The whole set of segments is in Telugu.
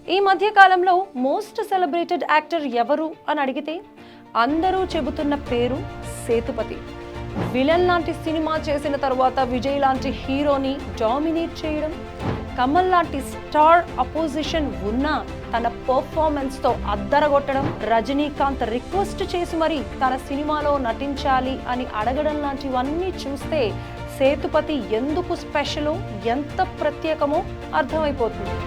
ఈ మధ్య కాలంలో మోస్ట్ సెలబ్రేటెడ్ యాక్టర్ ఎవరు అని అడిగితే అందరూ చెబుతున్న పేరు సేతుపతి. విలన్ లాంటి సినిమా చేసిన తర్వాత విజయ్ లాంటి హీరోని డామినేట్ చేయడం, కమల్ లాంటి స్టార్ అపోజిషన్ ఉన్నా తన పర్ఫార్మెన్స్ తో అద్దరగొట్టడం, రజనీకాంత్ రిక్వెస్ట్ చేసి మరి తన సినిమాలో నటించాలి అని అడగడం లాంటివన్నీ చూస్తే సేతుపతి ఎందుకు స్పెషలో, ఎంత ప్రత్యేకమో అర్థమైపోతుంది.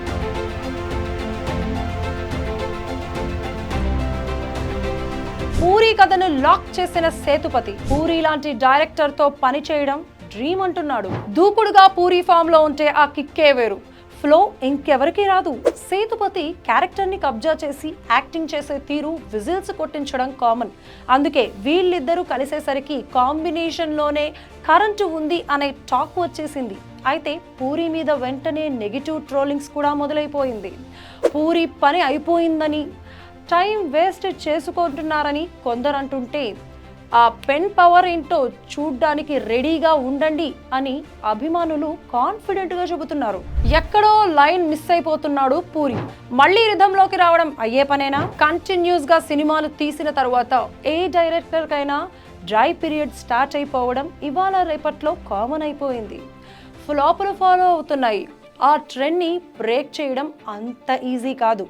పూరి కథను లాక్ చేసిన సేతుపతి పూరి లాంటి డైరెక్టర్ తో పని చేయడం డ్రీమ్ అంటున్నాడు. దూకుడుగా పూరి ఫామ్ లో ఉంటే ఆ కిక్కే వేరు, ఫ్లో ఇంకెవరికి రాదు. సేతుపతి క్యారెక్టర్ ని కబ్జా చేసి యాక్టింగ్ చేసే తీరు విజిల్స్ కొట్టించడం కామన్. అందుకే వీళ్ళిద్దరూ కలిసేసరికి కాంబినేషన్ లోనే కరెంటు ఉంది అనే టాక్ వచ్చేసింది. అయితే పూరి మీద వెంటనే నెగిటివ్ ట్రోలింగ్స్ కూడా మొదలైపోయింది. పూరి పని అయిపోయిందని, టైం వేస్ట్ చేసుకుంటున్నారని కొందరు అంటుంటే ఆ పెన్ పవర్ ఏంటో చూడ్డానికి రెడీగా ఉండండి అని అభిమానులు కాన్ఫిడెంట్ గా చెబుతున్నారు. ఎక్కడో లైన్ మిస్ అయిపోతున్నాడు పూరి. మళ్ళీ రిథంలోకి రావడం అయ్యే పనేనా? కంటిన్యూస్ గా సినిమాలు తీసిన తర్వాత ఏ డైరెక్టర్ కైనా డ్రై పీరియడ్ స్టార్ట్ అయిపోవడం ఇవాళ రేపట్లో కామన్ అయిపోయింది. ఫ్లాపులు ఫాలో అవుతున్నాయి. ఆ ట్రెండ్ ని బ్రేక్ చేయడం అంత ఈజీ కాదు.